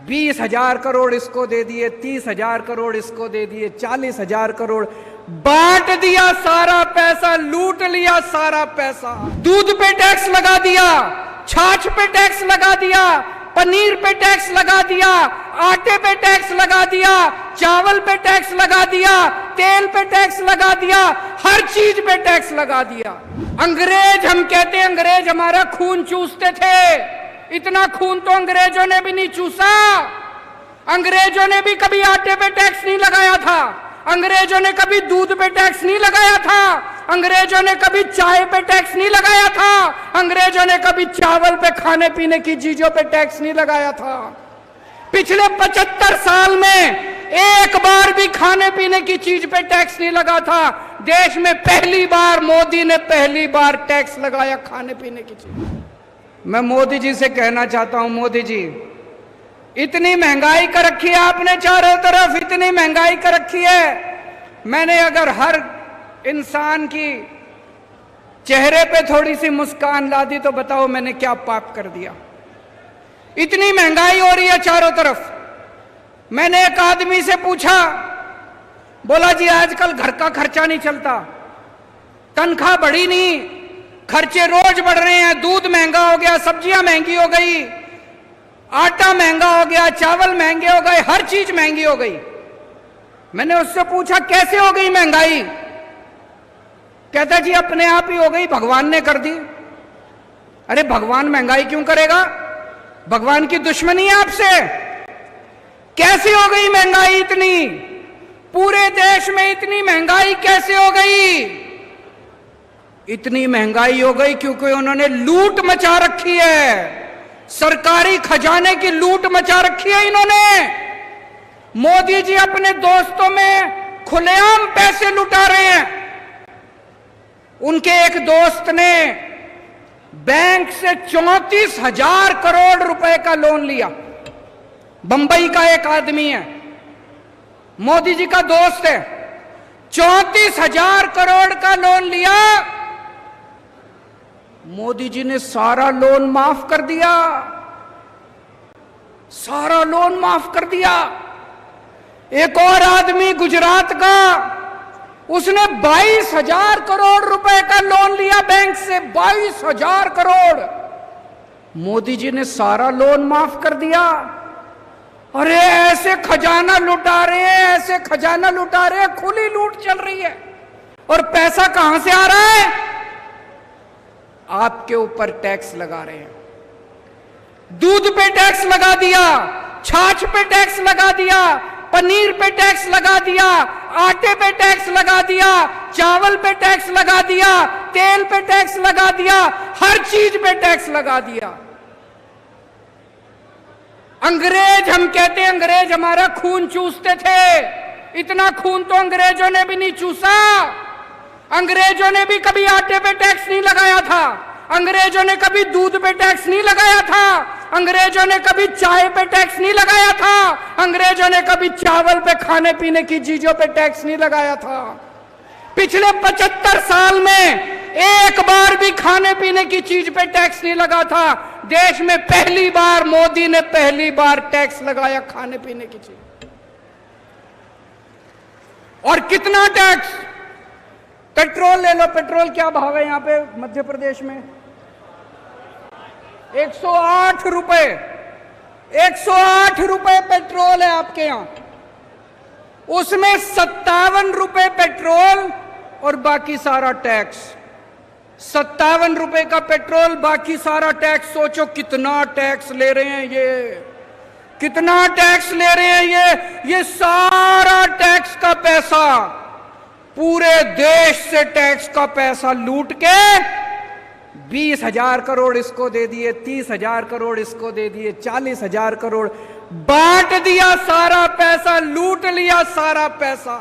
20,000 करोड़ इसको दे दिए, 30,000 करोड़ इसको दे दिए, 40,000 करोड़ बांट दिया, सारा पैसा लूट लिया, सारा पैसा। दूध पे टैक्स लगा दिया, छाछ पे टैक्स लगा दिया, पनीर पे टैक्स लगा दिया, आटे पे टैक्स लगा दिया, चावल पे टैक्स लगा दिया, तेल पे टैक्स लगा दिया, हर चीज पे टैक्स लगा दिया। अंग्रेज, हम कहते हैं अंग्रेज हमारा खून चूसते थे, इतना खून तो अंग्रेजों ने भी नहीं चूसा। अंग्रेजों ने भी कभी आटे पे टैक्स नहीं लगाया था, अंग्रेजों ने कभी दूध पे टैक्स नहीं लगाया था, अंग्रेजों ने कभी चाय पे टैक्स नहीं लगाया था, अंग्रेजों ने कभी चावल पे, खाने पीने की चीजों पे टैक्स नहीं लगाया था। पिछले 75 साल में एक बार भी खाने पीने की चीज पे टैक्स नहीं लगा था। देश में पहली बार मोदी ने पहली बार टैक्स लगाया खाने पीने की चीज। मैं मोदी जी से कहना चाहता हूं, मोदी जी इतनी महंगाई कर रखी है आपने, चारों तरफ इतनी महंगाई कर रखी है। मैंने अगर हर इंसान की चेहरे पे थोड़ी सी मुस्कान ला दी तो बताओ मैंने क्या पाप कर दिया। इतनी महंगाई हो रही है चारों तरफ। मैंने एक आदमी से पूछा, बोला जी आजकल घर का खर्चा नहीं चलता, तनख्वाह बढ़ी नहीं, खर्चे रोज बढ़ रहे हैं, दूध महंगा हो गया, सब्जियां महंगी हो गई, आटा महंगा हो गया, चावल महंगे हो गए, हर चीज महंगी हो गई। मैंने उससे पूछा कैसे हो गई महंगाई? कहता जी अपने आप ही हो गई, भगवान ने कर दी। अरे भगवान महंगाई क्यों करेगा? भगवान की दुश्मनी है आपसे। कैसे हो गई महंगाई इतनी? पूरे देश में इतनी महंगाई कैसे हो गई? इतनी महंगाई हो गई क्योंकि उन्होंने लूट मचा रखी है, सरकारी खजाने की लूट मचा रखी है इन्होंने। मोदी जी अपने दोस्तों में खुलेआम पैसे लुटा रहे हैं। उनके एक दोस्त ने बैंक से 34,000 करोड़ रुपए का लोन लिया। बंबई का एक आदमी है, मोदी जी का दोस्त है, 34,000 करोड़ का लोन लिया। मोदी जी ने सारा लोन माफ कर दिया, सारा लोन माफ कर दिया। एक और आदमी गुजरात का, उसने 22,000 करोड़ रुपए का लोन लिया बैंक से, 22,000 करोड़। मोदी जी ने सारा लोन माफ कर दिया। अरे ऐसे खजाना लुटा रहे हैं, ऐसे खजाना लुटा रहे हैं, खुली लूट चल रही है। और पैसा कहां से आ रहा है? आपके ऊपर टैक्स लगा रहे हैं। दूध पे टैक्स लगा दिया, छाछ पे टैक्स लगा दिया, पनीर पे टैक्स लगा दिया, आटे पे टैक्स लगा दिया, चावल पे टैक्स लगा दिया, तेल पे टैक्स लगा दिया, हर चीज पे टैक्स लगा दिया। अंग्रेज, हम कहते हैं अंग्रेज हमारा खून चूसते थे, इतना खून तो अंग्रेजों ने भी नहीं चूसा। अंग्रेजों ने भी कभी आटे पे टैक्स नहीं लगाया था, अंग्रेजों ने कभी दूध पे टैक्स नहीं लगाया था, अंग्रेजों ने कभी चाय पे टैक्स नहीं लगाया था, अंग्रेजों ने कभी चावल पे, खाने पीने की चीजों पे टैक्स नहीं लगाया था। पिछले 75 साल में एक बार भी खाने पीने की चीज पे टैक्स नहीं लगा था। देश में पहली बार मोदी ने पहली बार टैक्स लगाया खाने पीने की चीज। और कितना टैक्स? पेट्रोल ले लो, पेट्रोल क्या भाव है यहां पे मध्य प्रदेश में? 108 रुपए, 108 रुपए पेट्रोल है आपके यहां। उसमें 57 रुपए पेट्रोल और बाकी सारा टैक्स। 57 रुपए का पेट्रोल, बाकी सारा टैक्स। सोचो कितना टैक्स ले रहे हैं ये, कितना टैक्स ले रहे हैं ये सारा टैक्स का पैसा, पूरे देश से टैक्स का पैसा लूट के 20,000 करोड़ इसको दे दिए, 30,000 करोड़ इसको दे दिए, 40,000 करोड़ बांट दिया, सारा पैसा लूट लिया, सारा पैसा।